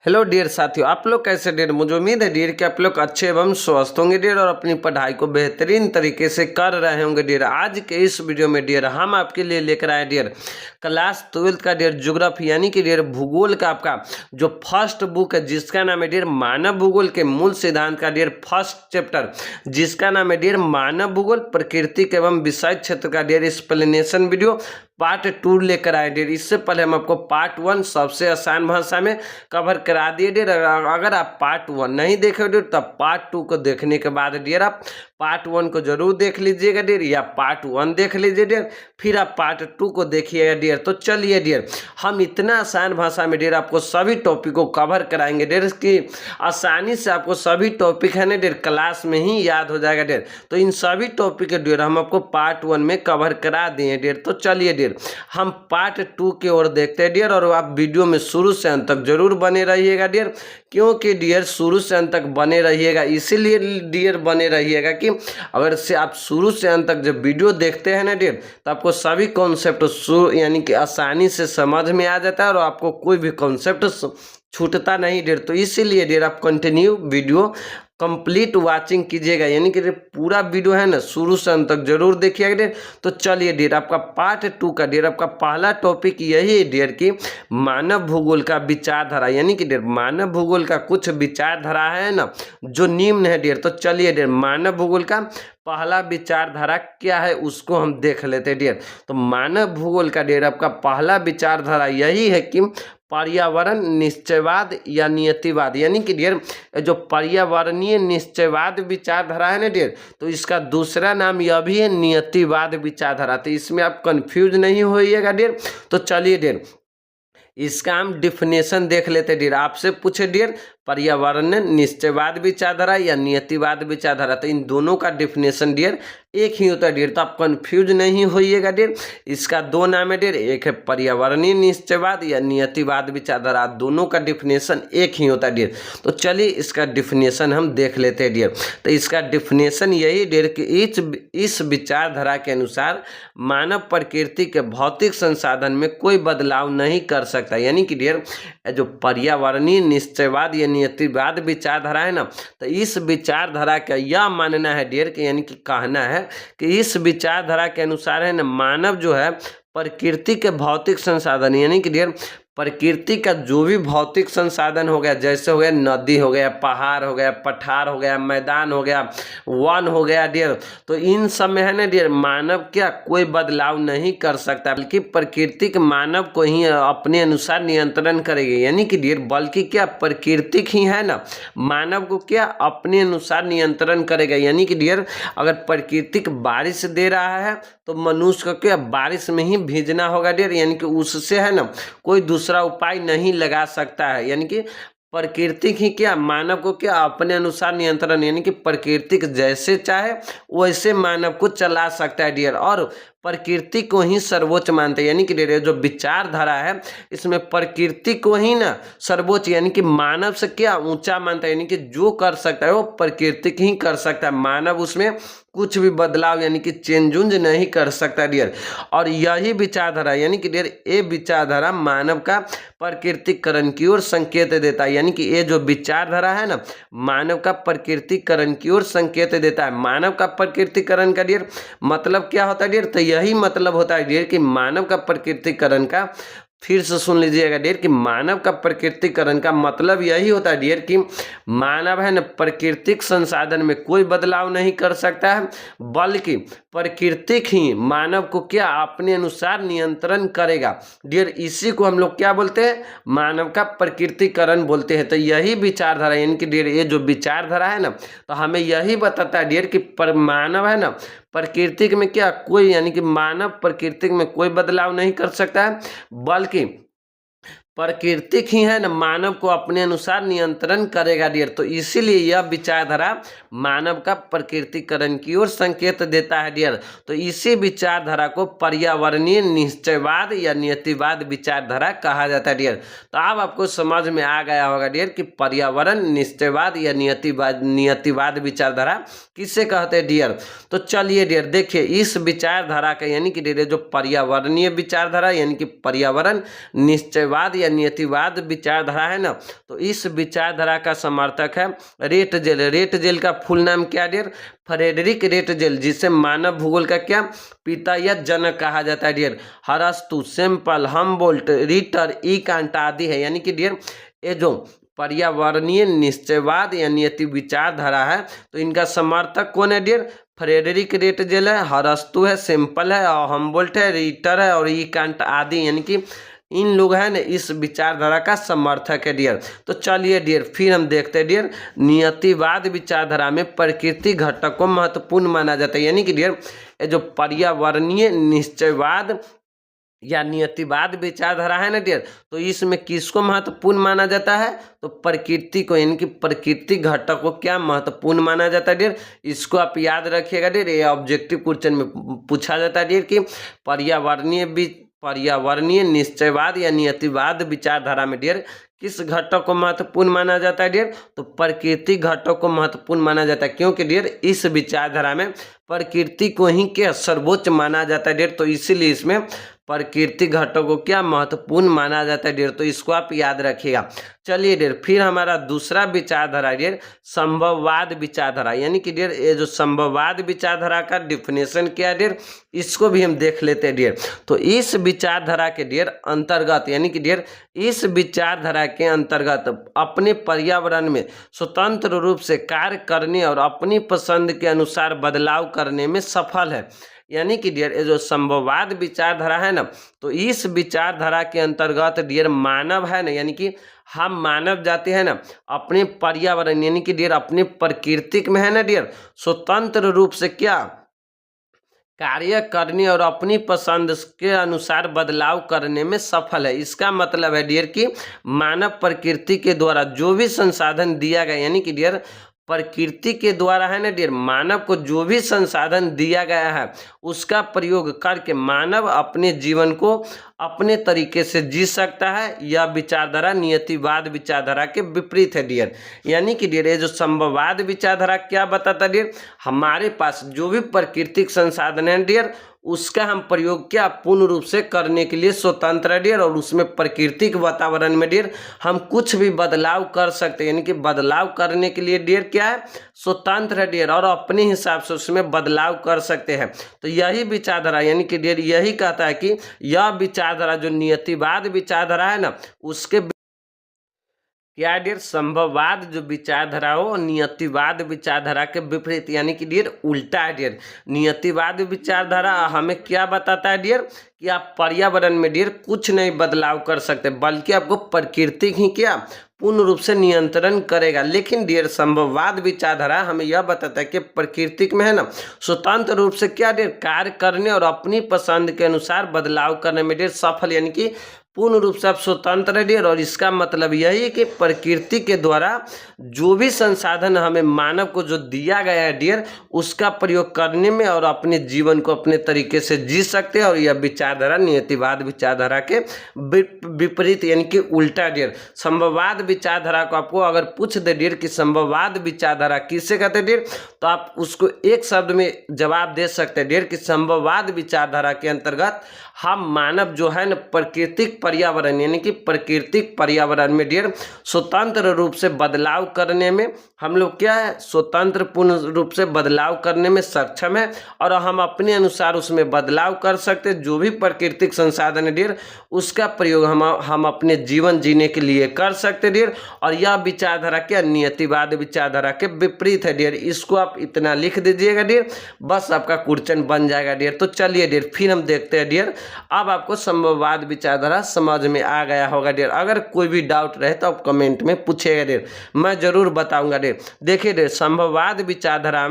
Hello dear साथियों, आप लोग कैसे डियर। मुझे उम्मीद है डियर कि आप लोग अच्छे एवं स्वस्थ होंगे डियर और अपनी पढ़ाई को बेहतरीन तरीके से कर रहे होंगे डियर। आज के इस वीडियो में डियर हम आपके लिए लेकर आए डियर क्लास 12 का डियर ज्योग्राफी यानी कि डियर भूगोल का आपका जो फर्स्ट बुक है जिसका नाम है डियर मानव भूगोल के मूल सिद्धांत का डियर फर्स्ट चैप्टर जिसका नाम है डियर मानव भूगोल प्राकृतिक एवं विषय क्षेत्र का डियर एक्सप्लेनेशन वीडियो पार्ट 2 लेकर आए डियर। इससे पहले हम आपको पार्ट 1 सबसे आसान भाषा में कवर करा दिए डियर। अगर आप पार्ट 1 नहीं देखे डियर तब पार्ट 2 को देखने के बाद डियर आप पार्ट 1 को जरूर देख लीजिएगा डियर, या पार्ट 1 देख लीजिए डियर, फिर आप पार्ट 2 को देखिएगा डियर। तो चलिए डियर, हम इतना आसान भाषा में डियर आपको सभी टॉपिक को कवर कराएंगे डियर कि आसानी से आपको सभी टॉपिक है ना डियर क्लास में ही याद हो जाएगा डियर। तो इन सभी टॉपिक डियर हम आपको पार्ट 1 में कवर करा दिए डियर। तो चलिए डियर हम पार्ट 2 की ओर देखते हैं डियर, और आप वीडियो में शुरू से अंत तक जरूर बने रहिएगा डियर, क्योंकि डियर शुरू से अंत तक बने रहिएगा इसीलिए डियर बने रहिएगा कि अगर से आप शुरू से अंत तक जब वीडियो देखते हैं ना डियर तो आपको सभी कॉन्सेप्ट यानी कि आसानी से समझ में आ जाता है और आपको कोई भी कॉन्सेप्ट छूटता नहीं डियर। तो इसीलिए डियर आप कंटिन्यू वीडियो कंप्लीट वाचिंग कीजिएगा, यानी कि पूरा वीडियो है ना शुरू से अंत तक जरूर देखिएगा डियर। तो चलिए डियर आपका पार्ट 2 का डियर आपका पहला टॉपिक यही है डियर कि मानव भूगोल का विचारधारा, यानी कि डियर मानव भूगोल का कुछ विचारधारा है ना जो निम्न है डियर। तो चलिए डियर मानव भूगोल का पहला विचारधारा क्या है उसको हम देख लेते हैं डियर। तो मानव भूगोल का डियर आपका पहला विचारधारा यही है कि पर्यावरण निश्चयवाद या नियतिवाद, यानी कि डियर जो पर्यावरणीय निश्चयवाद विचारधारा है ना डियर, तो इसका दूसरा नाम यह भी है नियतिवाद विचारधारा। तो इसमें आप कंफ्यूज नहीं होइएगा डियर। तो चलिए डियर इसका हम डिफिनेशन देख लेते डियर। आपसे पूछे डियर पर्यावरण निश्चयवाद विचारधारा या नियतिवाद विचारधारा, तो इन दोनों का डिफिनेशन डियर एक ही होता है डियर। तो आप कंफ्यूज नहीं होइएगा डियर, इसका दो नाम है डियर, एक है पर्यावरणीय निश्चयवाद या नियतिवाद विचारधारा, दोनों का डिफिनेशन एक ही होता है डियर। तो चलिए इसका डिफिनेशन हम देख लेते हैं डियर। तो इसका डिफिनेशन यही डियर कि इस विचारधारा के अनुसार मानव प्रकृति के भौतिक संसाधन में कोई बदलाव नहीं कर सकता, यानी कि डियर जो पर्यावरणीय निश्चयवाद या नियतिवाद विचारधारा है ना, तो इस विचारधारा का यह मानना है डियर कि यानी कि कहना है कि इस विचारधारा के अनुसार है ना मानव जो है प्रकृति के भौतिक संसाधन, यानी कि डियर प्रकृति का जो भी भौतिक संसाधन हो गया, जैसे हो गया नदी हो गया, पहाड़ हो गया, पठार हो गया, मैदान हो गया, वन हो गया डियर, तो इन सब में है ना डियर मानव क्या कोई बदलाव नहीं कर सकता, बल्कि प्रकृति मानव को ही अपने अनुसार नियंत्रण करेगी। यानी कि डियर बल्कि क्या प्रकृति ही है ना मानव को क्या अपने अनुसार नियंत्रण करेगा। यानी कि डियर अगर प्रकृति बारिश दे रहा है तो मनुष्य को क्या बारिश में ही भीजना होगा डियर, यानी कि उससे है ना कोई दूसरा उपाय नहीं लगा सकता है। यानी कि प्रकृति ही क्या मानव को क्या अपने अनुसार नियंत्रण, यानी कि प्रकृति जैसे चाहे वैसे मानव को चला सकता है डियर, और प्रकृति को ही सर्वोच्च मानते हैं। यानी कि डियर जो विचारधारा है इसमें प्रकृति को ही ना सर्वोच्च यानी कि मानव से क्या ऊंचा मानता है, यानी कि जो कर सकता है वो प्रकृति ही कर सकता है, मानव उसमें कुछ भी बदलाव यानी कि चेंज नहीं कर सकता डियर। और यही विचारधारा यानी कि डियर ये विचारधारा मानव का प्रकृतिकरण की ओर संकेत देता है। यानी कि ये जो विचारधारा है ना मानव का प्रकृतिकरण की ओर संकेत देता है। मानव का प्रकृतिकरण का डियर मतलब क्या होता है डियर, तो यही मतलब होता है डियर कि मानव का प्रकृतिकरण का, फिर से सुन लीजिएगा डियर कि मानव का प्रकृतिकरण का मतलब यही होता है डियर कि मानव है ना प्राकृतिक संसाधन में कोई बदलाव नहीं कर सकता है, बल्कि प्रकृति ही मानव को क्या अपने अनुसार नियंत्रण करेगा डियर। इसी को हम लोग क्या बोलते हैं मानव का प्रकृतिकरण बोलते हैं। तो यही विचारधारा यानी कि डियर ये जो विचारधारा है ना तो हमें यही बताता है डियर कि मानव है ना प्रकृति में क्या कोई यानी कि मानव प्रकृति में कोई बदलाव नहीं कर सकता है, बल्कि प्रकृति ही है ना मानव को अपने अनुसार नियंत्रण करेगा डियर। तो इसीलिए यह विचारधारा मानव का प्रकृतिकरण की ओर संकेत देता है डियर। तो इसी विचारधारा को पर्यावरणीय निश्चयवाद या नियतिवाद विचारधारा कहा जाता है डियर। तो अब आपको समझ में आ गया होगा डियर कि पर्यावरण निश्चयवाद या नियतिवाद विचारधारा किसे कहते हैं डियर। तो चलिए डियर देखिए इस विचारधारा का यानी कि डियर जो पर्यावरणीय विचारधारा यानी कि पर्यावरण निश्चयवाद या नियतिवाद विचारधारा है ना, तो इस विचारधारा का समर्थक है रेटजेल। रेटजेल का फुल नाम क्या डियर? फ्रेडरिक रेटजेल, जिसे मानव भूगोल का क्या पिता या जनक कहा जाता है डियर। अरस्तु, sample, Humboldt, Ritter, E can't आदि है। यानी कि डियर ये जो पर्यावरणीय निश्चयवाद या नियति विचारधारा है, तो इनका समर्थक कौन है डियर? फ्रेडरिक रेटजेल है, अरस्तु है, सेम्पल है, और हमबोल्ट है, रिटर है और ई कांट आदि, यानी कि इन लोग हैं ना इस विचारधारा का समर्थक है डियर। तो चलिए डियर फिर हम देखते हैं डियर नियतिवाद विचारधारा में प्रकृति घटक को महत्वपूर्ण माना जाता है। यानी कि डियर ये जो पर्यावरणीय निश्चयवाद या नियतिवाद विचारधारा है ना डियर, तो इसमें किसको महत्वपूर्ण माना जाता है? तो प्रकृति को, यानी कि प्रकृति घटक को क्या महत्वपूर्ण माना जाता है डियर? इसको आप याद रखिएगा डियर, ये ऑब्जेक्टिव क्वेश्चन में पूछा जाता है डियर कि पर्यावरणीय निश्चयवाद या नियतिवाद विचारधारा में डियर किस घटक को महत्वपूर्ण माना जाता है डियर? तो प्रकृति घटक को महत्वपूर्ण माना जाता है, क्योंकि डियर इस विचारधारा में प्रकृति को ही क्या सर्वोच्च माना जाता है डियर। तो इसीलिए इसमें प्रकृति घटक को क्या महत्वपूर्ण माना जाता है डियर, तो इसको आप याद रखिएगा। चलिए डियर फिर हमारा दूसरा विचारधारा डियर संभववाद विचारधारा। यानी कि डियर ये जो संभववाद विचारधारा का डिफिनेशन क्या है डियर, इसको भी हम देख लेते हैं डियर। तो इस विचारधारा के डियर अंतर्गत, यानी कि डियर इस विचारधारा के अंतर्गत अपने पर्यावरण में स्वतंत्र रूप से कार्य करने और अपनी पसंद के अनुसार बदलाव करने में सफल है। यानी कि डियर ये जो संभववाद विचारधारा है ना, तो इस विचारधारा के अंतर्गत डियर मानव है ना, यानी कि हम मानव जाति है ना अपने पर्यावरण यानी कि डियर अपने प्रकृति में है ना डियर स्वतंत्र रूप से क्या कार्य करने और अपनी पसंद के अनुसार बदलाव करने में सफल है। इसका मतलब है डियर कि मानव प्रकृति के द्वारा जो भी संसाधन दिया गया, यानी कि डियर प्रकृति के द्वारा है ना डियर मानव को जो भी संसाधन दिया गया है उसका प्रयोग करके मानव अपने जीवन को अपने तरीके से जी सकता है। यह विचारधारा नियतिवाद विचारधारा के विपरीत है डियर। यानी कि डियर ये जो संभववाद विचारधारा क्या बताता है डियर, हमारे पास जो भी प्राकृतिक संसाधन है डियर उसका हम प्रयोग क्या पूर्ण रूप से करने के लिए स्वतंत्र है डियर, और उसमें प्राकृतिक वातावरण में डियर हम कुछ भी बदलाव कर सकते हैं, यानी कि बदलाव करने के लिए डियर क्या है स्वतंत्र है डियर, और अपने हिसाब से उसमें बदलाव कर सकते हैं। तो यही विचारधारा यानी कि डियर यही कहता है कि यह विचारधारा जो नियतिवाद विचारधारा है ना उसके क्या डियर संभववाद जो विचारधारा हो नियतिवाद विचारधारा के विपरीत, यानी कि डियर उल्टा है डियर। नियतिवाद विचारधारा हमें क्या बताता है डियर कि आप पर्यावरण में डियर कुछ नहीं बदलाव कर सकते, बल्कि आपको प्रकृति ही क्या पूर्ण रूप से नियंत्रण करेगा। लेकिन डियर संभववाद विचारधारा हमें यह बताता है कि प्रकृति में है ना स्वतंत्र रूप से क्या डियर कार्य करने और अपनी पसंद के अनुसार बदलाव करने में डियर सफल, यानी कि पूर्ण रूप से आप स्वतंत्र है डियर। और इसका मतलब यही है कि प्रकृति के द्वारा जो भी संसाधन हमें मानव को जो दिया गया है डियर उसका प्रयोग करने में और अपने जीवन को अपने तरीके से जी सकते हैं। और यह विचारधारा नियतिवाद विचारधारा के विपरीत यानी कि उल्टा डियर। संभववाद विचारधारा को आपको अगर पूछ दे डियर कि संभववाद विचारधारा किसे कहते हैं डियर, तो आप उसको एक शब्द में जवाब दे सकते हैं डियर कि संभववाद विचारधारा के अंतर्गत हम मानव जो है न प्राकृतिक पर्यावरण यानी कि प्राकृतिक पर्यावरण में डियर स्वतंत्र रूप से बदलाव करने में हम लोग क्या है स्वतंत्र पूर्ण रूप से बदलाव करने में सक्षम है, और हम अपने अनुसार उसमें बदलाव कर सकते हैं। जो भी प्राकृतिक संसाधन है डियर उसका प्रयोग हम अपने जीवन जीने के लिए कर सकते हैं डियर। और यह विचारधारा क्या नियतिवाद विचारधारा के विपरीत है डियर। इसको आप इतना लिख दीजिएगा डियर, बस आपका क्वेश्चन बन जाएगा डियर। तो चलिए डियर फिर हम देखते हैं डियर, अब आपको संभववाद विचारधारा समझ में आ गया होगा डियर। अगर कोई भी डाउट रहे तो आप कमेंट में पूछिएगा डियर, मैं जरूर बताऊंगा डियर। देखिए डियर संभववाद विचारधारा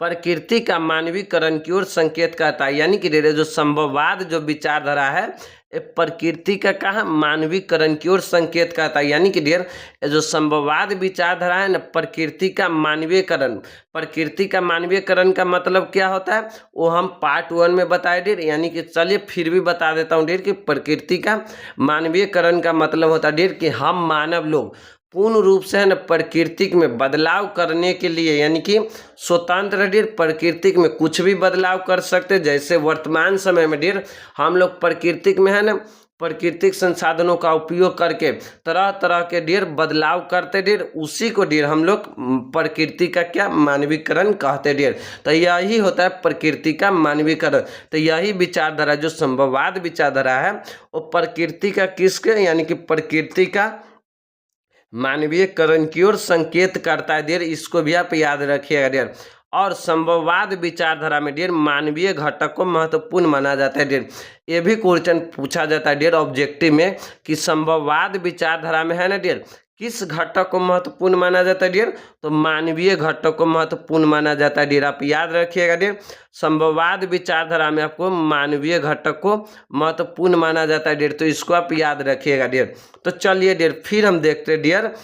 प्रकृति का मानवीकरण की ओर संकेत करता है। यानी कि डियर जो संभववाद जो विचारधारा है प्रकृति का कहा मानवीकरण की ओर संकेत करता है। यानी कि डियर जो संभववाद विचारधारा है ना प्रकृति का मानवीकरण, प्रकृति का मानवीकरण का मतलब क्या होता है वो हम पार्ट 1 में बताए डियर। यानी कि चलिए फिर भी बता देता हूँ डियर कि प्रकृति का मानवीकरण का मतलब होता है डियर कि हम मानव लोग पूर्ण रूप से है ना प्रकृति में बदलाव करने के लिए यानी कि स्वतंत्र डियर प्रकृति में कुछ भी बदलाव कर सकते। जैसे वर्तमान समय में डियर हम लोग प्रकृति में है ना प्राकृतिक संसाधनों का उपयोग करके तरह तरह के डियर बदलाव करते डियर, उसी को डियर हम लोग प्रकृति का क्या मानवीकरण कहते डियर। तो यही होता है प्रकृति का मानवीकरण। तो यही विचारधारा जो संभववाद विचारधारा है वो प्रकृति का किसके यानी कि प्रकृति का मानवीयकरण की ओर संकेत करता है डियर। इसको भी आप याद रखिएगा डियर। और संभववाद विचारधारा में डियर मानवीय घटक को महत्वपूर्ण माना जाता है डियर। ये भी क्वेश्चन पूछा जाता है डियर ऑब्जेक्टिव में कि संभववाद विचारधारा में है ना डियर किस घटक को महत्वपूर्ण माना जाता है डियर, तो मानवीय घटक को महत्वपूर्ण माना जाता है डियर। आप याद रखिएगा डियर संभववाद विचारधारा में आपको मानवीय घटक को महत्वपूर्ण माना जाता है डियर, तो इसको आप याद रखिएगा डियर। तो चलिए डियर फिर हम देखते हैं डियर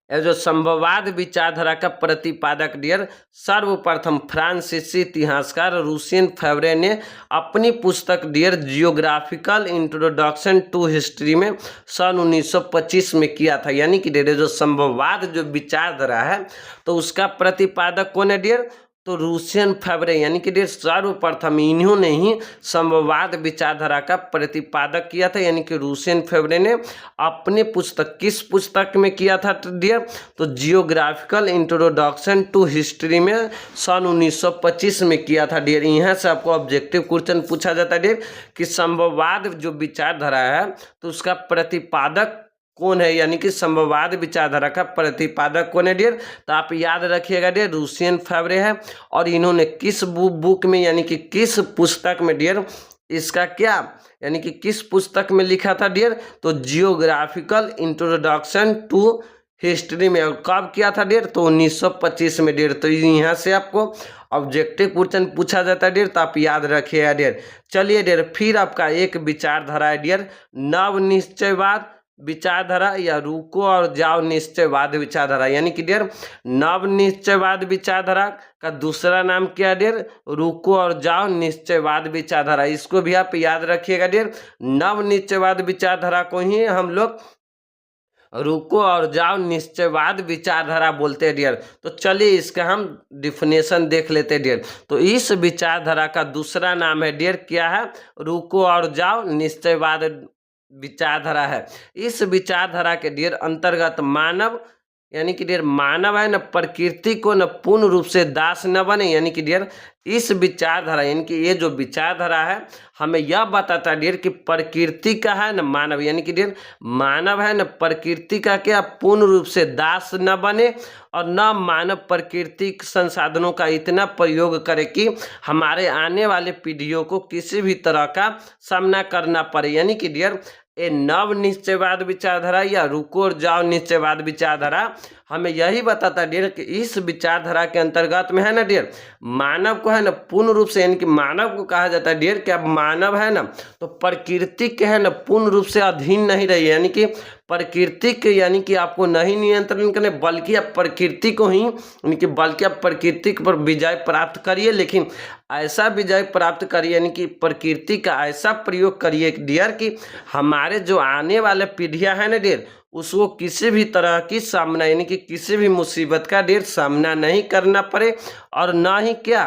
जो संभववाद विचारधारा का प्रतिपादक डियर सर्वप्रथम फ्रांसीसी इतिहासकार रूसियन फेवरे ने अपनी पुस्तक dear geographical introduction to history में सन 1925 में किया था। यानी कि डियर जो संभववाद जो विचारधारा है तो उसका प्रतिपादक कौन है डियर, तो रूसियन फेवरे यानी कि डियर सर्वप्रथम इन्होंने ही संभववाद विचारधारा का प्रतिपादक किया था। यानी कि रूसियन फेवरे ने अपनी पुस्तक किस पुस्तक में किया था डियर, तो जियोग्राफिकल इंट्रोडक्शन टू हिस्ट्री में सन 1925 में किया था डियर। यहाँ से आपको ऑब्जेक्टिव क्वेश्चन पूछा जाता है डियर कि संभववाद जो विचारधारा है तो उसका प्रतिपादक कौन है, यानी कि संभववाद विचारधारा का प्रतिपादक कौन है डियर, तो आप याद रखिएगा डियर रूसियन फेवरे है। और इन्होंने किस बुक में यानी कि किस पुस्तक में डियर इसका क्या यानी कि किस पुस्तक में लिखा था डियर, तो जियोग्राफिकल इंट्रोडक्शन टू हिस्ट्री में। और कब किया था डियर, तो 1925 में डियर। तो यहाँ से आपको ऑब्जेक्टिव क्वेश्चन पूछा जाता है डियर, तो आप याद रखिएगा डियर। चलिए डियर फिर आपका एक विचारधारा है डियर नव निश्चयवाद विचारधारा या रुको और जाओ निश्चयवाद विचारधारा। यानी कि डियर नव निश्चयवाद विचारधारा का दूसरा नाम क्या है डियर, रुको और जाओ निश्चयवाद विचारधारा। इसको भी आप याद रखिएगा डियर। नव निश्चयवाद विचारधारा को ही हम लोग रुको और जाओ निश्चयवाद विचारधारा बोलते हैं डियर। तो चलिए इसका हम डिफिनेशन देख लेते हैं डियर। तो इस विचारधारा का दूसरा नाम है डियर क्या है, रुको और जाओ निश्चयवाद विचारधारा है। इस विचारधारा के डियर अंतर्गत मानव यानी कि डियर मानव है न प्रकृति को न पूर्ण रूप से दास न बने। यानी कि डियर इस विचारधारा यानी कि ये जो विचारधारा है हमें यह बताता है डियर कि प्रकृति का है न मानव, यानी कि डियर मानव है न प्रकृति का क्या पूर्ण रूप से दास न बने और न मानव प्राकृतिक संसाधनों का इतना प्रयोग करे कि हमारे आने वाले पीढ़ियों को किसी भी तरह का सामना करना पड़े। यानी कि डियर ये नव निश्चयवाद विचारधारा या रुको और जाओ निश्चयवाद विचारधारा हमें यही बताता है डियर कि इस विचारधारा के अंतर्गत में है ना डियर मानव को है ना पूर्ण रूप से यानी कि मानव को कहा जाता है डियर कि अब मानव है ना तो प्रकृति के है ना पूर्ण रूप से अधीन नहीं रही। यानी कि प्रकृति के यानी कि आपको नहीं नियंत्रण करने बल्कि आप प्रकृति को ही यानी कि बल्कि आप प्रकृति पर विजय प्राप्त करिए, लेकिन ऐसा विजय प्राप्त करिए यानी कि प्रकृति का ऐसा प्रयोग करिए डियर कि हमारे जो आने वाले पीढ़ियां हैं ना डियर उसको किसी भी तरह की सामना यानी कि किसी भी मुसीबत का डियर सामना नहीं करना पड़े और ना ही क्या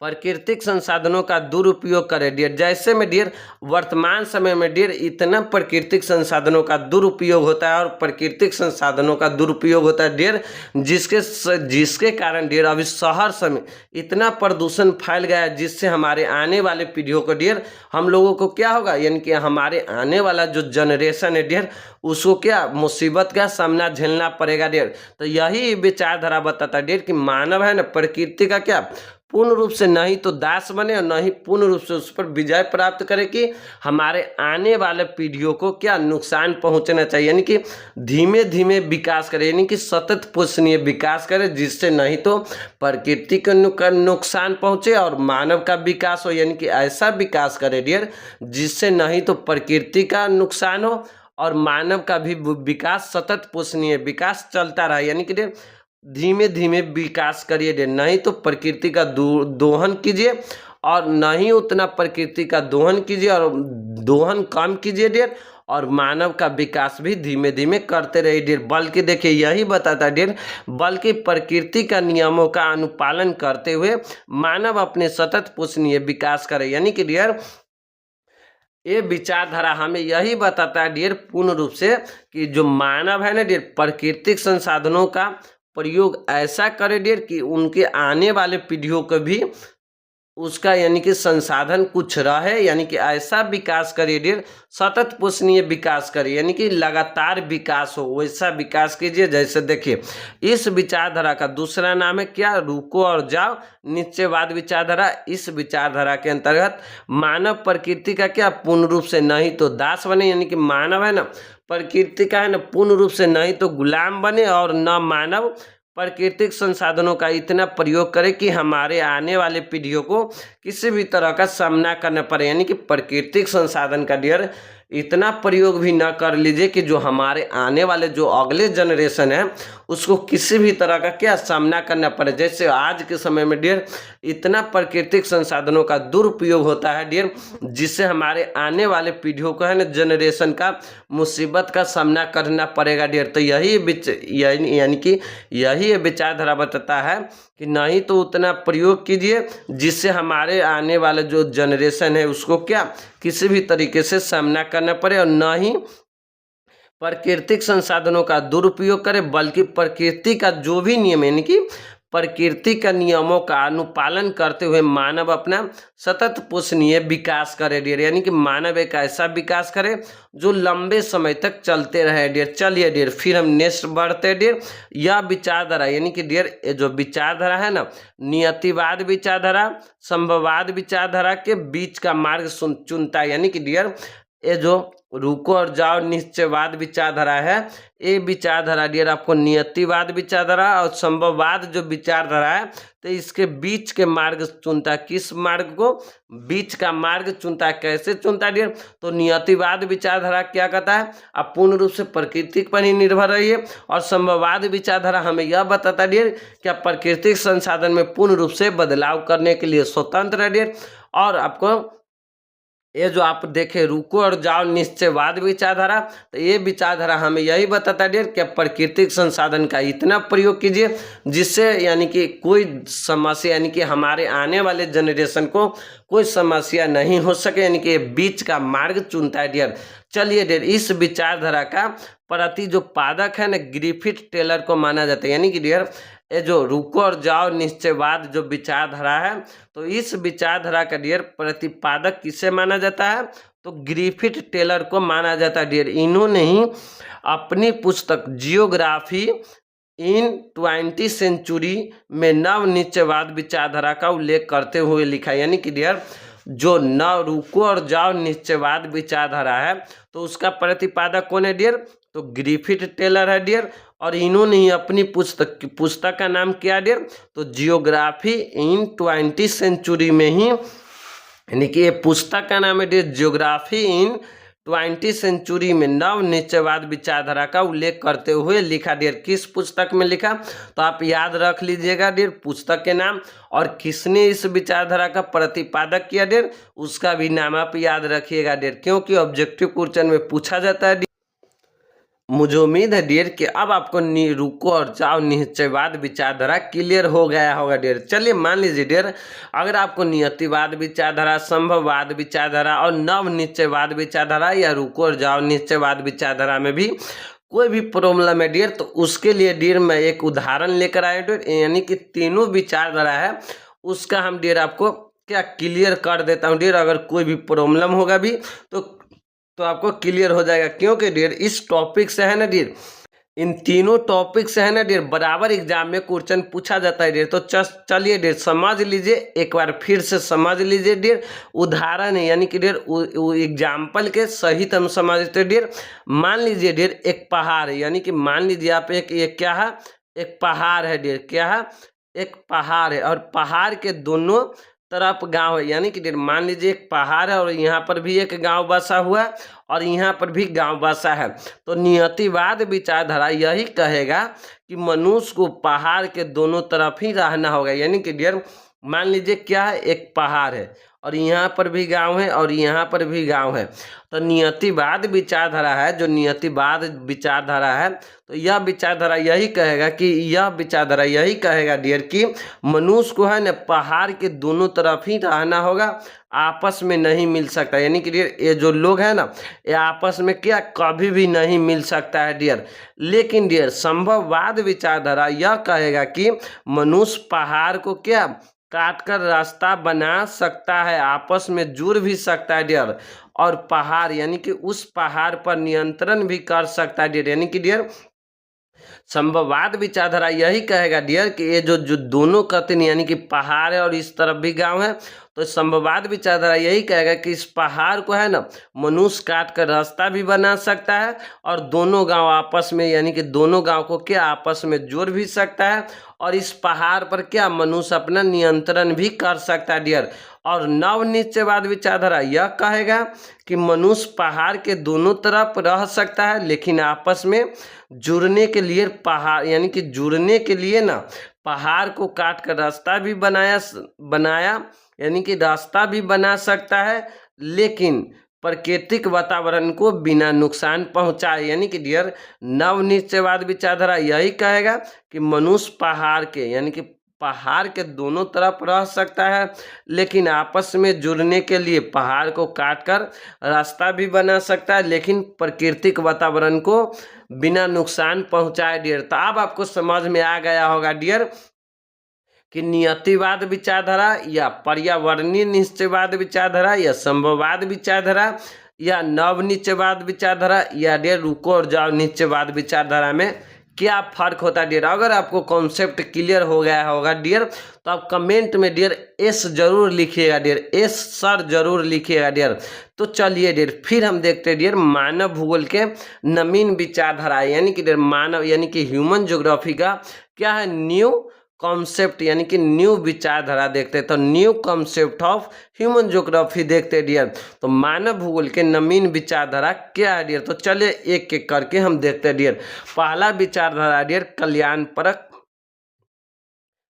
प्राकृतिक संसाधनों का दुरुपयोग करे डियर। जैसे में डियर वर्तमान समय में डियर इतना प्राकृतिक संसाधनों का दुरुपयोग होता है और प्राकृतिक संसाधनों का दुरुपयोग होता है डियर जिसके कारण डियर अभी शहर समय इतना प्रदूषण फैल गया है जिससे हमारे आने वाले पीढ़ियों को डियर हम लोगों को क्या होगा यानी कि हमारे आने वाला जो जनरेशन है डियर उसको क्या मुसीबत का सामना झेलना पड़ेगा डियर। तो यही विचारधारा बताता है डियर कि मानव है ना प्रकृति का क्या पूर्ण रूप से नहीं तो दास बने और नहीं पूर्ण रूप से उस पर विजय प्राप्त करे कि हमारे आने वाले पीढ़ियों को क्या नुकसान पहुंचना चाहिए। यानी कि धीमे धीमे विकास करे यानी कि सतत पोषणीय विकास करे जिससे नहीं तो प्रकृति को नुकसान पहुंचे और मानव का विकास हो। यानी कि ऐसा विकास करे डियर जिससे नहीं तो प्रकृति का नुकसान हो और मानव का भी विकास सतत पोषणीय विकास चलता रहे। यानी कि डियर धीमे धीमे विकास करिए डियर, नहीं तो प्रकृति का दोहन कीजिए और नहीं उतना प्रकृति का दोहन कीजिए और दोहन कम कीजिए डियर और मानव का विकास भी धीमे धीमे करते रहिए डियर। बल्कि देखिए यही बताता है डियर बल्कि प्रकृति का नियमों का अनुपालन करते हुए मानव अपने सतत पोषणीय विकास करे। यानी कि डियर ये विचारधारा हमें यही बताता है डियर पूर्ण रूप से कि जो मानव है ना डियर, प्राकृतिक संसाधनों का प्रयोग ऐसा करे डियर कि उनके आने वाले पीढ़ियों को भी उसका यानी कि संसाधन कुछ रहे, यानी कि ऐसा विकास करिए डियर, सतत पोषणीय विकास करिए, यानी कि लगातार विकास हो, वैसा विकास कीजिए। जैसे देखिए इस विचारधारा का दूसरा नाम है क्या, रुको और जाओ निश्चयवाद विचारधारा। इस विचारधारा के अंतर्गत मानव प्रकृति का क्या पूर्ण रूप से नहीं तो दास बने, यानी कि मानव है ना प्रकृति का है ना पूर्ण रूप से नहीं तो गुलाम बने, और न मानव प्राकृतिक संसाधनों का इतना प्रयोग करें कि हमारे आने वाले पीढ़ियों को किसी भी तरह का सामना करना पड़े, यानी कि प्राकृतिक संसाधन का डियर इतना प्रयोग भी न कर लीजिए कि जो हमारे आने वाले जो अगले जनरेशन है उसको किसी भी तरह का क्या सामना करना पड़े। जैसे आज के समय में डियर इतना प्राकृतिक संसाधनों का दुरुपयोग होता है डियर, जिससे हमारे आने वाले पीढ़ियों को है ना जनरेशन का मुसीबत का सामना करना पड़ेगा डियर। तो यानी कि यही विचारधारा बताता है कि नहीं तो उतना प्रयोग कीजिए जिससे हमारे आने वाले जो जनरेशन है उसको क्या किसी भी तरीके से सामना करना पड़े, और न ही प्राकृतिक संसाधनों का दुरुपयोग करे, बल्कि प्रकृति का जो भी नियम यानी कि प्रकृति का नियमों का अनुपालन करते हुए मानव अपना सतत पोषणीय विकास करे डियर, यानी कि मानव एक ऐसा विकास करे जो लंबे समय तक चलते रहे डियर। चलिए डियर फिर हम नेक्स्ट बढ़ते डियर। यह विचारधारा यानी कि डियर जो विचारधारा है ना नियतिवाद विचारधारा संभववाद विचारधारा के बीच का मार्ग चुनता है, यानी कि डियर ये जो रुको और जाओ निश्चयवाद विचारधारा है, ये विचारधारा डियर आपको नियतिवाद विचारधारा और संभववाद जो विचारधारा है तो इसके बीच के मार्ग चुनता है। किस मार्ग को, बीच का मार्ग चुनता है। कैसे चुनता है डियर, तो नियतिवाद विचारधारा क्या कहता है, आप पूर्ण रूप से प्रकृति पर ही निर्भर रहिए, और संभववाद विचारधारा हमें यह बताता है डियर कि आप प्राकृतिक संसाधन में पूर्ण रूप से बदलाव करने के लिए स्वतंत्र है डियर। और आपको ये जो आप देखें रुको और जाओ निश्चयवाद विचारधारा, तो ये विचारधारा हमें यही बताता है डियर कि प्राकृतिक संसाधन का इतना प्रयोग कीजिए जिससे यानी कि कोई समस्या यानी कि हमारे आने वाले जनरेशन को कोई समस्या नहीं हो सके, यानी कि बीच का मार्ग चुनता है डियर। चलिए डियर इस विचारधारा का प्रति जो पादक है ना ग्रिफिथ टेलर को माना जाता है, यानी कि डियर ये जो रुको और जाओ निश्चयवाद जो विचारधारा है तो इस विचारधारा का डियर प्रतिपादक किसे माना जाता है, तो ग्रिफिथ टेलर को माना जाता है डियर। इन्होंने ही अपनी पुस्तक जियोग्राफी इन 20th सेंचुरी में नव निश्चयवाद विचारधारा का उल्लेख करते हुए लिखा, यानी कि डियर जो नव रुको और जाओ निश्चयवाद विचारधारा है तो उसका प्रतिपादक कौन है डियर, तो ग्रिफिथ टेलर है डियर। और इन्होंने ही अपनी पुस्तक का नाम क्या डियर, तो जियोग्राफी इन 20th सेंचुरी में ही, यानी कि ये पुस्तक का नाम है डियर जियोग्राफी इन 20th सेंचुरी में नव निश्चयवाद विचारधारा का उल्लेख करते हुए लिखा डियर। किस पुस्तक में लिखा, तो आप याद रख लीजिएगा डियर पुस्तक के नाम, और किसने इस विचारधारा का प्रतिपादक किया डियर उसका भी नाम आप याद रखिएगा डियर, क्योंकि ऑब्जेक्टिव क्वेश्चन में पूछा जाता है। मुझे उम्मीद है डियर कि अब आपको रुको और जाओ निश्चयवाद विचारधारा क्लियर हो गया होगा डियर। चलिए मान लीजिए डियर अगर आपको नियतिवाद विचारधारा संभववाद विचारधारा और नव निश्चयवाद विचारधारा या रुको और जाओ निश्चयवाद विचारधारा में भी कोई भी प्रॉब्लम है डियर, तो उसके लिए डियर मैं एक उदाहरण लेकर आया डियर, यानी कि तीनों विचारधारा है उसका हम डियर आपको क्या क्लियर कर देता हूँ डियर। अगर कोई भी प्रॉब्लम होगा भी तो आपको क्लियर हो जाएगा, क्योंकि डियर इस टॉपिक से है ना डियर इन तीनों टॉपिक से है ना डियर बराबर एग्जाम में क्वेश्चन पूछा जाता है डियर। तो चलिए डियर समझ लीजिए, एक बार फिर से समझ लीजिए डियर उदाहरण है, यानी कि डियर एग्जाम्पल के सहित हम समझते डियर। मान लीजिए डियर एक पहाड़ है, यानी कि मान लीजिए आप एक क्या है, एक पहाड़ है डियर, क्या है, एक पहाड़ है, और पहाड़ के दोनों तरफ गांव है, यानी कि मान लीजिए एक पहाड़ है और यहाँ पर भी एक गांव बसा हुआ है और यहाँ पर भी गांव बसा है। तो नियतिवाद विचारधारा यही कहेगा कि मनुष्य को पहाड़ के दोनों तरफ ही रहना होगा, यानी कि डियर मान लीजिए क्या है, एक पहाड़ है और यहाँ पर भी गांव है और यहाँ पर भी गांव है। तो नियतिवाद विचारधारा है, जो नियतिवाद विचारधारा है, तो यह विचारधारा यही कहेगा कि डियर कि मनुष्य को है ना पहाड़ के दोनों तरफ ही रहना होगा, आपस में नहीं मिल सकता। यानी कि डियर ये जो लोग हैं ना, ये आपस में क्या कभी भी नहीं मिल सकता है डियर। लेकिन डियर संभववाद विचारधारा यह कहेगा कि मनुष्य पहाड़ को क्या काट कर रास्ता बना सकता है, आपस में जुड़ भी सकता है डियर, और पहाड़ यानी कि उस पहाड़ पर नियंत्रण भी कर सकता है डियर। यानी कि डियर संभववाद विचारधारा यही कहेगा डियर कि ये जो दोनों कहते हैं, यानी कि पहाड़ है और इस तरफ भी गांव है, तो संभववाद विचारधारा यही कहेगा कि इस पहाड़ को है ना मनुष्य काट कर रास्ता भी बना सकता है और दोनों गांव आपस में, यानी कि दोनों गांव को क्या आपस में जोड़ भी सकता है, और इस पहाड़ पर क्या मनुष्य अपना नियंत्रण भी कर सकता है डियर। और नवनिश्चयवाद विचारधारा यह कहेगा कि मनुष्य पहाड़ के दोनों तरफ रह सकता है, लेकिन आपस में जुड़ने के लिए पहाड़, यानी कि जुड़ने के लिए ना पहाड़ को काट कर रास्ता भी बनाया यानी कि रास्ता भी बना सकता है, लेकिन प्राकृतिक वातावरण को बिना नुकसान पहुंचाए। यानी कि डियर नवनिश्चयवाद विचारधारा यही कहेगा कि मनुष्य पहाड़ के, यानी कि पहाड़ के दोनों तरफ रह सकता है, लेकिन आपस में जुड़ने के लिए पहाड़ को काटकर रास्ता भी बना सकता है, लेकिन प्राकृतिक वातावरण को बिना नुकसान पहुंचाए डियर। तो अब आपको समझ में आ गया होगा डियर कि नियतिवाद विचारधारा या पर्यावरणीय निश्चयवाद विचारधारा या संभववाद विचारधारा या नवनिश्चयवाद विचारधारा या डियर रुको और जाओ निश्चयवाद विचारधारा में क्या फर्क होता है डियर। अगर आपको कॉन्सेप्ट क्लियर हो गया होगा डियर तो आप कमेंट में डियर एस जरूर लिखिएगा डियर, एस सर जरूर लिखिएगा डियर। तो चलिए डियर फिर हम देखते हैं डियर मानव भूगोल के नवीन विचारधारा, यानी कि डियर मानव यानी कि ह्यूमन ज्योग्राफी का क्या है न्यू कॉन्सेप्ट, यानी कि न्यू विचारधारा देखते हैं। तो new concept of human geography देखते हैं डियर। तो मानव भूगोल के नवीन विचारधारा क्या है डियर, तो चलिए एक एक करके हम देखते हैं डियर। पहला विचारधारा डियर कल्याणपरक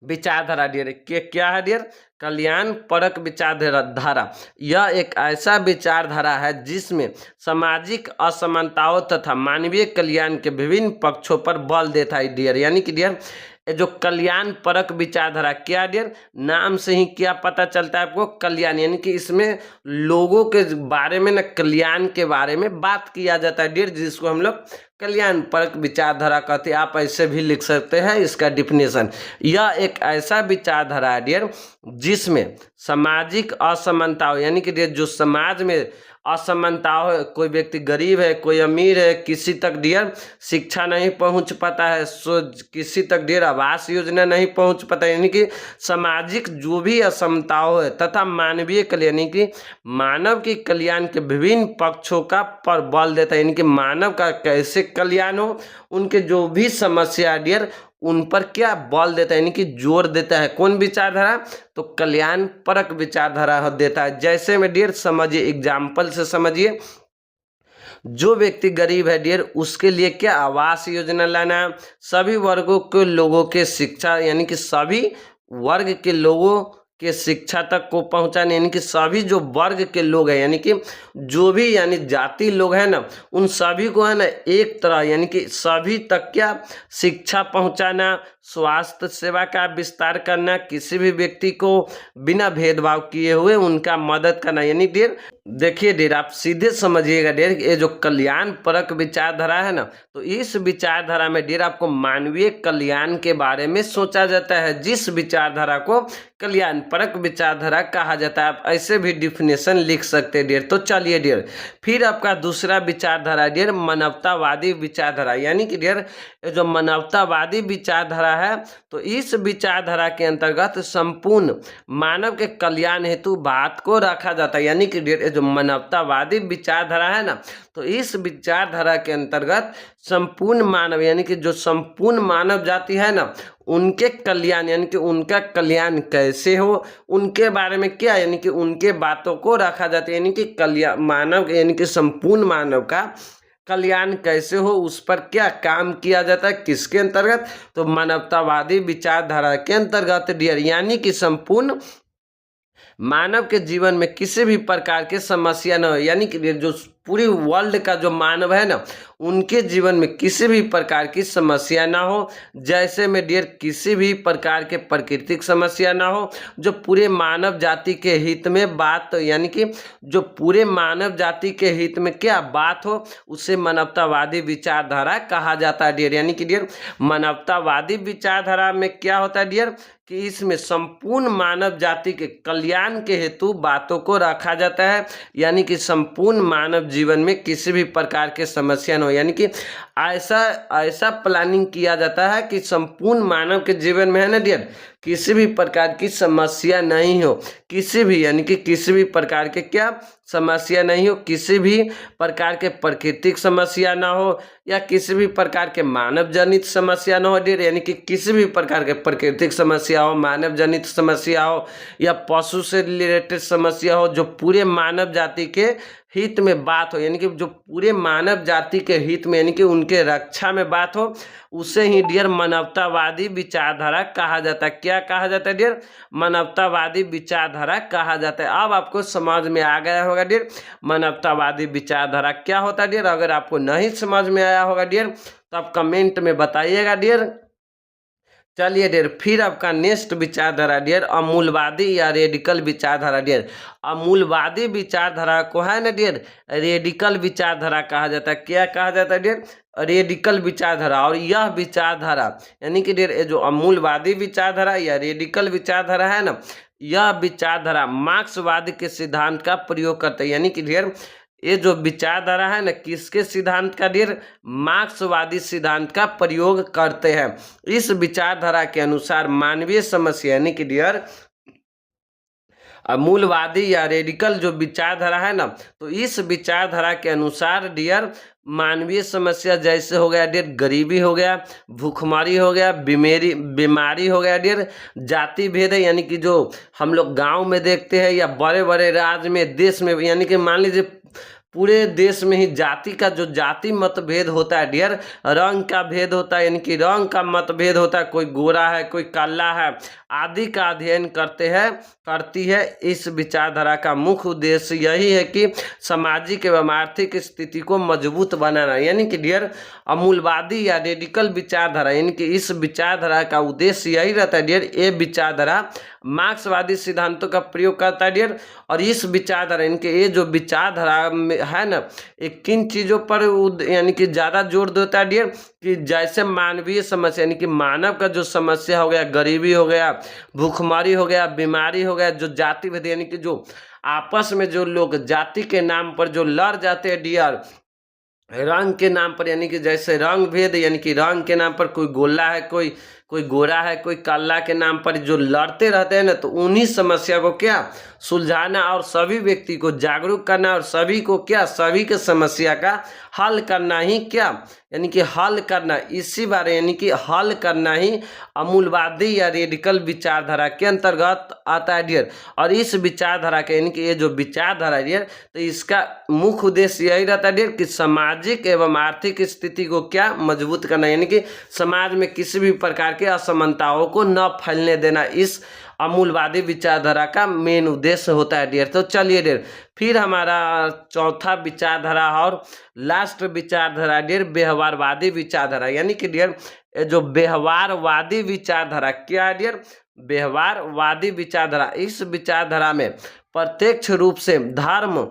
विचारधारा डियर के क्या है डियर, कल्याणपरक विचारधारा। यह एक ऐसा विचारधारा है जिसमें सामाजिक असमानताओं तथा मानवीय कल्याण के विभिन्न पक्षों पर बल देता है डियर। यानी कि डियर जो कल्याणपरक विचारधारा क्या डियर, नाम से ही क्या पता चलता है आपको, कल्याण, यानी कि इसमें लोगों के बारे में ना कल्याण के बारे में बात किया जाता है डियर, जिसको हम लोग कल्याणपरक विचारधारा कहते हैं। आप ऐसे भी लिख सकते हैं इसका डिफिनेशन। यह एक ऐसा विचारधारा है डियर जिसमें सामाजिक असमानताओं, यानी कि जो समाज में असमानताओं है, कोई व्यक्ति गरीब है, कोई अमीर है, किसी तक डियर शिक्षा नहीं पहुंच पाता है, किसी तक डियर आवास योजना नहीं पहुंच पाता, यानी कि सामाजिक जो भी असमताओं है तथा मानवीय कल्याण, यानी कि मानव के कल्याण के विभिन्न पक्षों का पर बल देता है, यानी कि मानव का कैसे कल्याण हो, उनके जो भी समस्या डियर उन पर क्या बल देता है, यानी कि जोर देता है। कौन विचारधारा, तो कल्याणपरक विचारधारा देता है। जैसे में डियर समझिए, एग्जाम्पल से समझिए, जो व्यक्ति गरीब है डियर उसके लिए क्या आवास योजना लाना, सभी वर्गों के लोगों के शिक्षा, यानी कि सभी वर्ग के लोगों के शिक्षा तक को पहुंचाने, यानी कि सभी जो वर्ग के लोग हैं, यानी कि जो भी यानी जाति लोग हैं ना, उन सभी को है ना एक तरह, यानी कि सभी तक क्या शिक्षा पहुंचाना, स्वास्थ्य सेवा का विस्तार करना, किसी भी व्यक्ति को बिना भेदभाव किए हुए उनका मदद करना। यानी डियर देखिए डियर आप सीधे समझिएगा डियर, ये जो कल्याणपरक विचारधारा है ना, तो इस विचारधारा में डियर आपको मानवीय कल्याण के बारे में सोचा जाता है, जिस विचारधारा को कल्याणपरक विचारधारा कहा जाता है। आप ऐसे भी डिफिनेशन लिख सकते हैं डियर। तो चलिए डियर फिर आपका दूसरा विचारधारा डियर मानवतावादी विचारधारा, यानी कि डियर जो मानवतावादी विचारधारा है, तो इस विचारधारा के अंतर्गत संपूर्ण मानव के कल्याण हेतु बात को रखा जाता है। यानी कि डियर जो मानवतावादी विचारधारा है ना, तो इस विचारधारा के अंतर्गत संपूर्ण मानव, यानी कि जो संपूर्ण मानव जाति है ना, उनके कल्याण, यानी कि उनका कल्याण कैसे हो, उनके बारे में क्या, यानी कि उनके बातों को रखा जाता है। यानी कि कल्याण मानव, यानी कि संपूर्ण मानव का कल्याण कैसे हो उस पर क्या काम किया जाता है, किसके अंतर्गत, तो मानवतावादी विचारधारा के अंतर्गत डियर। यानी कि संपूर्ण मानव के जीवन में किसी भी प्रकार की समस्या न हो, यानी कि जो पूरी वर्ल्ड का जो मानव है ना, उनके जीवन में किसी भी प्रकार की समस्या ना हो। जैसे में डियर किसी भी प्रकार के प्राकृतिक समस्या ना हो, जो पूरे मानव जाति के हित में बात, यानी कि जो पूरे मानव जाति के हित में क्या बात हो, उसे मानवतावादी विचारधारा कहा जाता है डियर। यानी कि डियर मानवतावादी विचारधारा में क्या होता है डियर कि इसमें संपूर्ण मानव जाति के कल्याण के हेतु बातों को रखा जाता है। यानी कि संपूर्ण मानव जीवन में किसी भी प्रकार के समस्या न हो, यानी कि ऐसा प्लानिंग किया जाता है कि संपूर्ण मानव के जीवन में है ना डियर किसी भी प्रकार की समस्या नहीं हो, किसी भी यानी कि किसी भी प्रकार के क्या समस्या नहीं हो, किसी भी प्रकार के प्राकृतिक समस्या ना हो या किसी भी प्रकार के मानव जनित समस्या ना हो डियर। यानी कि किसी भी प्रकार के प्राकृतिक समस्या हो, मानव जनित समस्या हो या पशु से रिलेटेड समस्या हो, जो पूरे मानव जाति के हित में बात हो, यानी कि जो पूरे मानव जाति के हित में यानी कि उनके रक्षा में बात हो, उसे ही डियर मानवतावादी विचारधारा कहा जाता है। क्या कहा जाता है डियर? मानवतावादी विचारधारा कहा जाता है। अब आपको समझ में आ गया होगा डियर मानवतावादी विचारधारा क्या होता है डियर। अगर आपको नहीं समझ में आया होगा डियर तो आप कमेंट में बताइएगा डियर। चलिए डियर फिर आपका नेक्स्ट विचारधारा डियर अमूलवादी या रेडिकल विचारधारा डियर। अमूलवादी विचारधारा को है ना डियर रेडिकल विचारधारा कहा जाता है। क्या कहा जाता है डियर? रेडिकल विचारधारा। और यह विचारधारा यानी कि डियर जो अमूलवादी विचारधारा या रेडिकल विचारधारा है ना, यह विचारधारा मार्क्सवाद के सिद्धांत का प्रयोग करते हैं। यानी कि डियर ये जो विचारधारा है ना किसके सिद्धांत का डियर? मार्क्सवादी सिद्धांत का प्रयोग करते हैं। इस विचारधारा के अनुसार मानवीय समस्या यानी कि डियर मूलवादी या रेडिकल जो विचारधारा है ना, तो इस विचारधारा के अनुसार डियर मानवीय समस्या जैसे हो गया डियर गरीबी हो गया, भूखमरी हो गया, बीमारी हो गया डियर, जाति भेद है यानी कि जो हम लोग गांव में देखते हैं या बड़े बड़े राज्य में देश में, यानी कि मान लीजिए पूरे देश में ही जाति का जो जाति मतभेद होता है डियर, रंग का भेद होता है यानी कि रंग का मतभेद होता है, कोई गोरा है कोई काला है आदि का अध्ययन करती है। इस विचारधारा का मुख्य उद्देश्य यही है कि सामाजिक एवं आर्थिक स्थिति को मजबूत बनाना। यानी कि डियर अमूलवादी या रेडिकल विचारधारा यानी कि इस विचारधारा का उद्देश्य यही रहता है डियर, ये विचारधारा मार्क्सवादी सिद्धांतों का प्रयोग करता है डियर। और इस विचारधारा यानी कि ये जो विचारधारा है ना एक किन चीज़ों पर यानी कि ज़्यादा जोर देता है डियर कि जैसे मानवीय समस्या यानी कि मानव का जो समस्या हो गया, गरीबी हो गया, भूखमरी हो गया, बीमारी हो गया, जो जाति भेद यानी कि जो आपस में जो लोग जाति के नाम पर जो लड़ जाते हैं डियर, रंग के नाम पर यानी कि जैसे रंग भेद यानी कि रंग के नाम पर कोई गोला है कोई गोरा है कोई काला के नाम पर जो लड़ते रहते हैं ना, तो उन्हीं समस्या को क्या सुलझाना और सभी व्यक्ति को जागरूक करना और सभी को क्या सभी के समस्या का हल करना ही क्या यानी कि हल करना, इसी बारे यानी कि हल करना ही अमूलवादी या रेडिकल विचारधारा के अंतर्गत आता है डियर। और इस विचारधारा के यानी कि ये जो विचारधारा है डियर, तो इसका मुख्य उद्देश्य यही रहता है डियर कि सामाजिक एवं आर्थिक स्थिति को क्या मजबूत करना, यानी कि समाज में किसी भी प्रकार के असमानताओं को न फैलने देना इस अमूलवादी विचारधारा का मेन उद्देश्य होता है डियर। तो चलिए डियर फिर हमारा चौथा विचारधारा और लास्ट विचारधारा डियर व्यवहारवादी विचारधारा। यानी कि डियर जो व्यवहारवादी विचारधारा क्या है डियर? व्यवहारवादी विचारधारा, इस विचारधारा में प्रत्यक्ष रूप से धर्म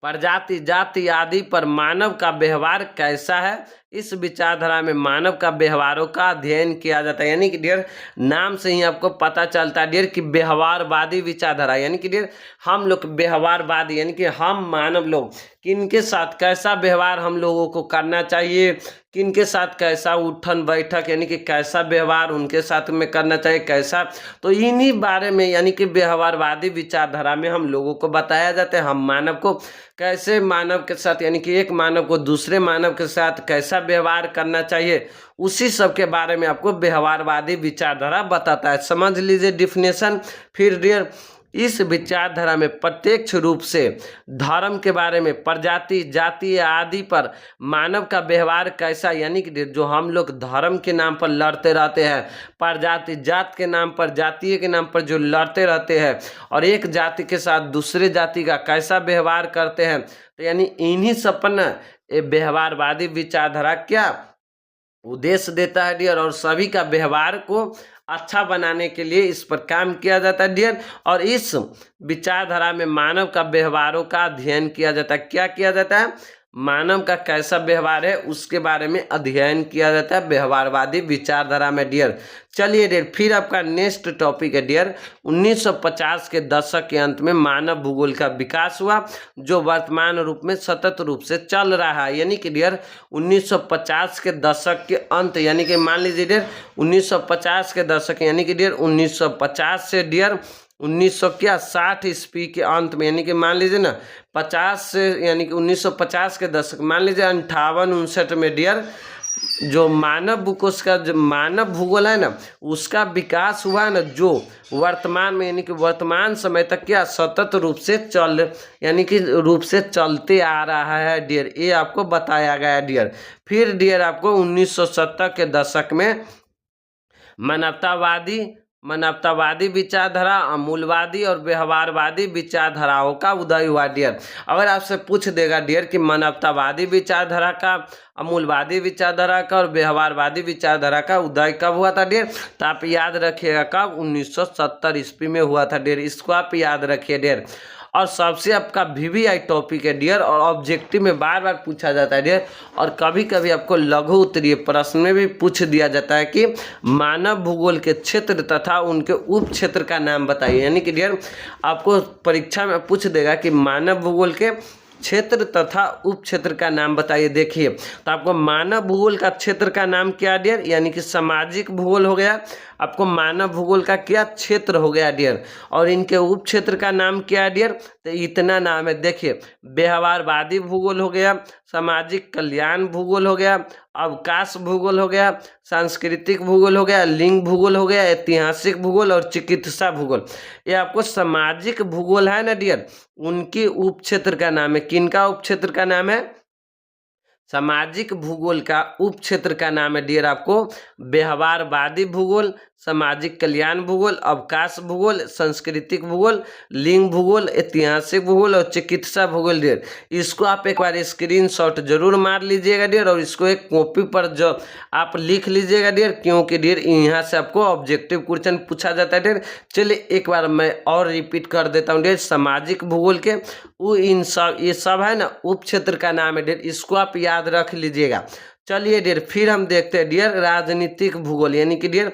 प्रजाति जाति आदि पर मानव का व्यवहार कैसा है, इस विचारधारा में मानव का व्यवहारों का अध्ययन किया जाता है। यानी कि डियर नाम से ही आपको पता चलता है डियर कि व्यवहारवादी विचारधारा यानी कि डियर हम लोग व्यवहारवादी यानी कि हम मानव लोग किनके साथ कैसा व्यवहार हम लोगों को करना चाहिए, किनके साथ कैसा उठन बैठक यानी कि कैसा व्यवहार उनके साथ में करना चाहिए कैसा, तो इन्हीं बारे में यानी कि व्यवहारवादी विचारधारा में हम लोगों को बताया जाता है हम मानव को कैसे मानव के साथ यानी कि एक मानव को दूसरे मानव के साथ कैसा व्यवहार करना चाहिए, उसी सब के बारे में आपको व्यवहारवादी विचारधारा बताता है। समझ लीजिए डिफिनेशन। फिर डियर इस विचारधारा में प्रत्यक्ष रूप से धर्म के बारे में, प्रजाति, जाति आदि पर मानव का व्यवहार कैसा, यानी कि जो हम लोग धर्म के नाम पर लड़ते रहते हैं, प्रजाति, जात के नाम पर, जातीय के नाम पर जो लड़ते रहते हैं और एक जाति के साथ दूसरे जाति का कैसा व्यवहार करते हैं, तो यानी इन्हीं सब पर ना व्यवहारवादी विचारधारा क्या उद्देश्य देता है डियर, और सभी का व्यवहार को अच्छा बनाने के लिए इस पर काम किया जाता है डियर। और इस विचारधारा में मानव का व्यवहारों का अध्ययन किया जाता है। क्या किया जाता है? मानव का कैसा व्यवहार है उसके बारे में अध्ययन किया जाता है व्यवहारवादी विचारधारा में डियर। चलिए डियर, फिर आपका नेक्स्ट टॉपिक है डियर 1950 के दशक के अंत में मानव भूगोल का विकास हुआ, जो वर्तमान रूप में सतत रूप से चल रहा है। यानी कि डियर 1950 के दशक के अंत, यानी कि मान लीजिए डियर 1950 के दशक, यानी कि डियर 1950 से डियर 1960 ईस्वी के अंत में, यानी कि मान लीजिए ना 50 से, यानी कि 1950 के दशक, मान लीजिए 58-59 में डियर जो मानव भूगोल का जो मानव भूगोल है ना उसका विकास हुआ ना, जो वर्तमान में यानी कि वर्तमान समय तक क्या सतत रूप से यानी कि रूप से चलते आ रहा है डियर, ये आपको बताया गया है डियर। फिर डियर आपको 1970 के दशक में मानवतावादी विचारधारा, मूलवादी और व्यवहारवादी विचारधाराओं का उदय हुआ डियर। अगर आपसे पूछ देगा डियर कि मानवतावादी विचारधारा का, मूलवादी विचारधारा का और व्यवहारवादी विचारधारा का उदय कब हुआ था डियर, तो आप याद रखिएगा कब, 1970 ईस्वी में हुआ था डियर। इसको आप याद रखिए डियर। और सबसे आपका VVI टॉपिक है डियर, और ऑब्जेक्टिव में बार बार पूछा जाता है डियर, और कभी कभी आपको लघु उत्तरीय प्रश्न में भी पूछ दिया जाता है कि मानव भूगोल के क्षेत्र तथा उनके उप क्षेत्र का नाम बताइए। यानी कि डियर आपको परीक्षा में पूछ देगा कि मानव भूगोल के क्षेत्र तथा उप क्षेत्र का नाम बताइए। देखिए तो आपको मानव भूगोल का क्षेत्र का नाम क्या डियर, यानी कि सामाजिक भूगोल हो गया, आपको मानव भूगोल का क्या क्षेत्र हो गया डियर, और इनके उप क्षेत्र का नाम क्या है डियर, तो इतना नाम है। देखिए व्यवहारवादी भूगोल हो गया, सामाजिक कल्याण भूगोल हो गया, अवकाश भूगोल हो गया, सांस्कृतिक भूगोल हो गया, लिंग भूगोल हो गया, ऐतिहासिक भूगोल और चिकित्सा भूगोल। ये आपको सामाजिक भूगोल है ना डियर, उनकी उप क्षेत्र का नाम है। किनका उप क्षेत्र का नाम है? सामाजिक भूगोल का उप क्षेत्र का नाम है डियर आपको व्यवहारवादी भूगोल, सामाजिक कल्याण भूगोल, अवकाश भूगोल, सांस्कृतिक भूगोल, लिंग भूगोल, ऐतिहासिक भूगोल और चिकित्सा भूगोल डियर। इसको आप एक बार स्क्रीनशॉट जरूर मार लीजिएगा डियर, और इसको एक कॉपी पर जो आप लिख लीजिएगा डियर, क्योंकि डियर यहाँ से आपको ऑब्जेक्टिव क्वेश्चन पूछा जाता है डियर। चलिए एक बार मैं और रिपीट कर देता हूँ डियर, सामाजिक भूगोल के ये सब है ना उप क्षेत्र का नाम है डियर, इसको आप याद रख लीजिएगा। चलिए डियर फिर हम देखते हैं डियर राजनीतिक भूगोल, यानी कि डियर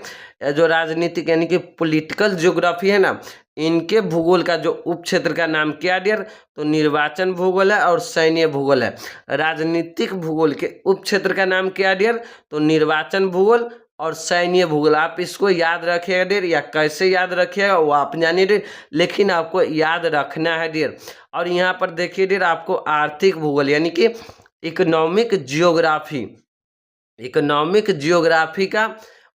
जो राजनीतिक यानी कि पॉलिटिकल ज्योग्राफी है ना, इनके भूगोल का जो उप क्षेत्र का नाम क्या डियर, तो निर्वाचन भूगोल है और सैन्य भूगोल है। राजनीतिक भूगोल के उप क्षेत्र का नाम क्या डियर, तो निर्वाचन भूगोल और सैन्य भूगोल। आप इसको याद रखिएगा डियर, या कैसे याद रखिएगा वो आप जानिए डियर, लेकिन आपको याद रखना है डियर। और यहाँ पर देखिए डियर आपको आर्थिक भूगोल यानी कि इकोनॉमिक जियोग्राफी का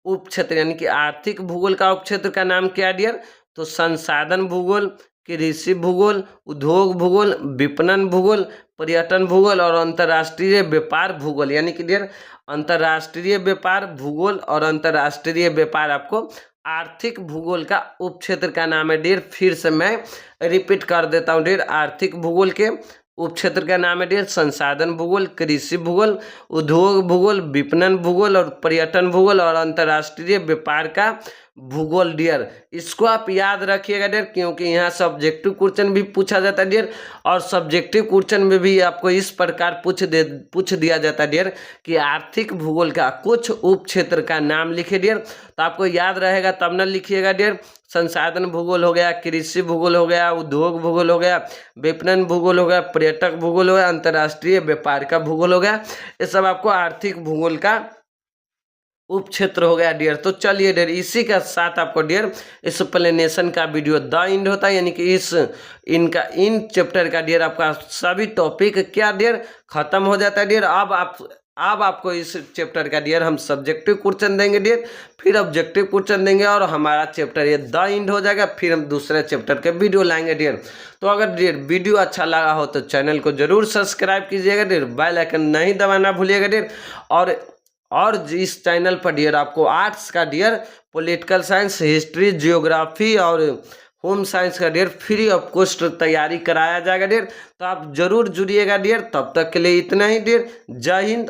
उप क्षेत्र यानी कि आर्थिक भूगोल का उप क्षेत्र का नाम क्या डियर, तो संसाधन भूगोल, कृषि भूगोल, उद्योग भूगोल, विपणन भूगोल, पर्यटन भूगोल और अंतर्राष्ट्रीय व्यापार भूगोल। यानी कि डियर अंतर्राष्ट्रीय व्यापार भूगोल और अंतर्राष्ट्रीय व्यापार आपको आर्थिक भूगोल का उप क्षेत्र का नाम है डियर। फिर से मैं रिपीट कर देता हूँ डियर, आर्थिक भूगोल के उप क्षेत्र का नाम है डियर संसाधन भूगोल, कृषि भूगोल, उद्योग भूगोल, विपणन भूगोल और पर्यटन भूगोल और अंतर्राष्ट्रीय व्यापार का भूगोल डियर। इसको आप याद रखिएगा डियर, क्योंकि यहाँ सब्जेक्टिव क्वेश्चन भी पूछा जाता है डियर, और सब्जेक्टिव क्वेश्चन में भी आपको इस प्रकार पूछ दिया जाता है डियर कि आर्थिक भूगोल का कुछ उप क्षेत्र का नाम लिखे डियर, तो आपको याद रहेगा तब न लिखिएगा डियर। संसाधन भूगोल हो गया, कृषि भूगोल हो गया, उद्योग भूगोल हो गया, विपणन भूगोल हो गया, पर्यटक भूगोल हो गया, अंतर्राष्ट्रीय व्यापार का भूगोल हो गया, ये सब आपको आर्थिक भूगोल का उप क्षेत्र हो गया डियर। तो चलिए डियर इसी के साथ आपको डियर एक्सप्लेनेशन का वीडियो द एंड होता है, यानी कि इन चैप्टर का डियर आपका सभी टॉपिक क्या डियर खत्म हो जाता है डियर। अब आप अब आपको इस चैप्टर का डियर हम सब्जेक्टिव क्वेश्चन देंगे डियर, फिर ऑब्जेक्टिव क्वेश्चन देंगे और हमारा चैप्टर ये द एंड हो जाएगा। फिर हम दूसरे चैप्टर के वीडियो लाएंगे डियर। तो अगर डियर वीडियो अच्छा लगा हो तो चैनल को जरूर सब्सक्राइब कीजिएगा डियर, बेल आइकन नहीं दबाना भूलिएगा डियर। और इस चैनल पर डियर आपको आर्ट्स का dear political science, history, geography और होम साइंस का डियर फ्री ऑफ कॉस्ट तैयारी कराया जाएगा डियर। तो आप जरूर जुड़िएगा डियर। तब तक के लिए इतना ही डियर। जय हिंद।